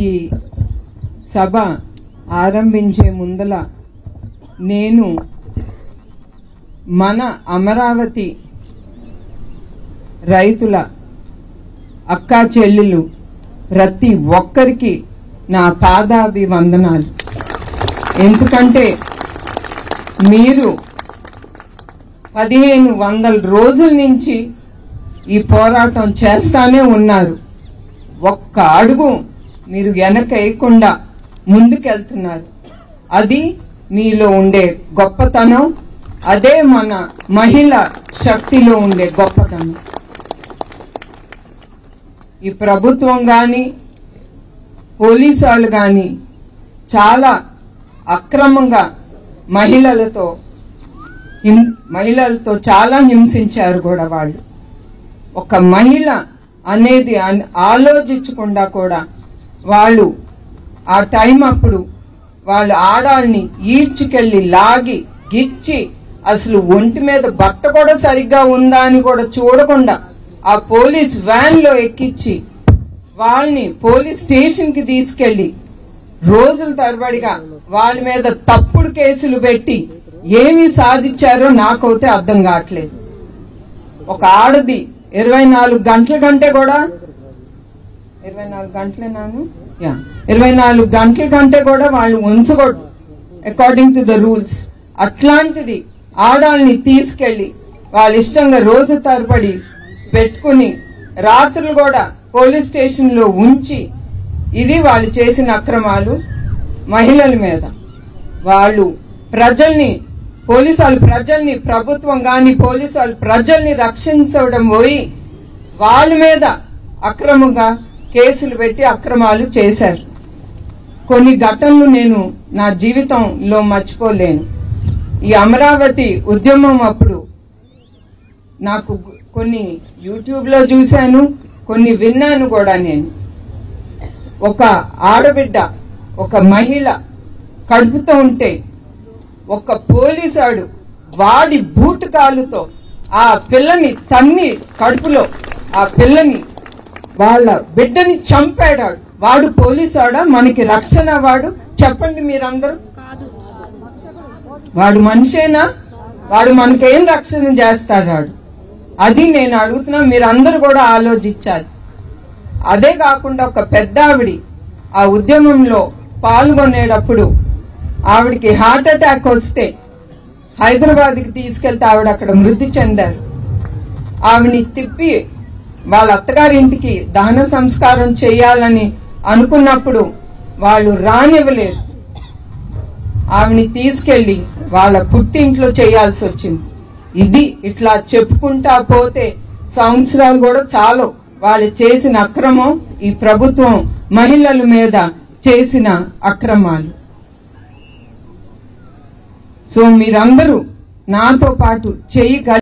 ఈ సభ ఆరంభించే ముందల నేను మన అమరావతి రైతుల అక్కా చెల్లెలు ప్రతి ఒక్కరికి నా పాదాభివందనాలు. ఎందుకంటే మీరు 1500 రోజుల నుంచి ఈ పోరాటం చేస్తానే ఉన్నారు. ఒక్క అడుగు మీరు వెనకేయకుండా ముందుకెళ్తున్నారు. అది మీలో ఉండే గొప్పతనం, అదే మన మహిళ శక్తిలో ఉండే గొప్పతనం. ఈ ప్రభుత్వం గాని పోలీసు వాళ్ళు గాని చాలా అక్రమంగా మహిళలతో చాలా హింసించారు కూడా. వాళ్ళు ఒక మహిళ అనేది ఆలోచించకుండా కూడా వాళ్ళు ఆ టైం అప్పుడు వాళ్ళు ఆడాల్ని ఈడ్చుకెళ్లి లాగి గిచ్చి అసలు ఒంటి మీద బట్ట కూడా సరిగ్గా ఉందా అని కూడా చూడకుండా ఆ పోలీస్ వ్యాన్ లో ఎక్కించి వాళ్ళని పోలీస్ స్టేషన్ కి తీసుకెళ్లి రోజుల తరబడిగా వాళ్ళ మీద తప్పుడు కేసులు పెట్టి ఏమి సాధించారో నాకైతే అర్థం కావట్లేదు. ఒక ఆడది 24 గంటల కంటే కూడా 24 గంటల కంటే కూడా వాళ్ళు ఉంచకూడదు అకార్డింగ్ టు ద రూల్స్. అట్లాంటిది ఆడాల్ని తీసుకెళ్లి వాళ్ళ ఇష్టంగా రోజు తరబడి పెట్టుకుని రాత్రులు కూడా పోలీస్ స్టేషన్ లో ఉంచి, ఇది వాళ్ళు చేసిన అక్రమాలు. మహిళల మీద వాళ్ళు పోలీసు వాళ్ళు ప్రజల్ని, ప్రభుత్వం గాని పోలీసు వాళ్ళు ప్రజల్ని రక్షించడం పోయి వాళ్ళ మీద అక్రమంగా కేసులు పెట్టి అక్రమాలు చేశారు. కొన్ని ఘటనలు నేను నా జీవితంలో మర్చిపోలేను. ఈ అమరావతి ఉద్యమం అప్పుడు నాకు కొన్ని యూట్యూబ్ లో చూశాను, కొన్ని విన్నాను కూడా. నేను ఒక ఆడబిడ్డ, ఒక మహిళ కడుపుతో ఉంటే ఒక పోలీసాడు వాడి బూటు కాలుతో ఆ పిల్లని తన్ని కడుపులో ఆ పిల్లని వాళ్ళ బిడ్డని చంపాడు. వాడు పోలీసాడా? మనకి రక్షణ వాడు? చెప్పండి మీరందరూ. వాడు మనిషేనా? వాడు మనకేం రక్షణ చేస్తాడు? వాడు అది నేను అడుగుతున్నా, మీరందరూ కూడా ఆలోచించాలి. అదే కాకుండా ఒక పెద్ద ఆవిడి ఆ ఉద్యమంలో పాల్గొనేటప్పుడు ఆవిడికి హార్ట్ అటాక్ వస్తే హైదరాబాద్కి తీసుకెళ్తే ఆవిడ అక్కడ మృతి చెందారు. ఆవిడని తిప్పి వాళ్ళ అత్తగారింటికి దహన సంస్కారం చేయాలని అనుకున్నప్పుడు వాళ్ళు రానివ్వలేదు. ఆవిడని తీసుకెళ్లి వాళ్ళ పుట్టింట్లో చేయాల్సి వచ్చింది. ఇది ఇట్లా చెప్పుకుంటా పోతే సంవత్సరాలు కూడా చాలు వాళ్ళు చేసిన అక్రమం, ఈ ప్రభుత్వం మహిళల మీద చేసిన అక్రమాలు. సో మీరందరూ నాతో పాటు చేయగలిగి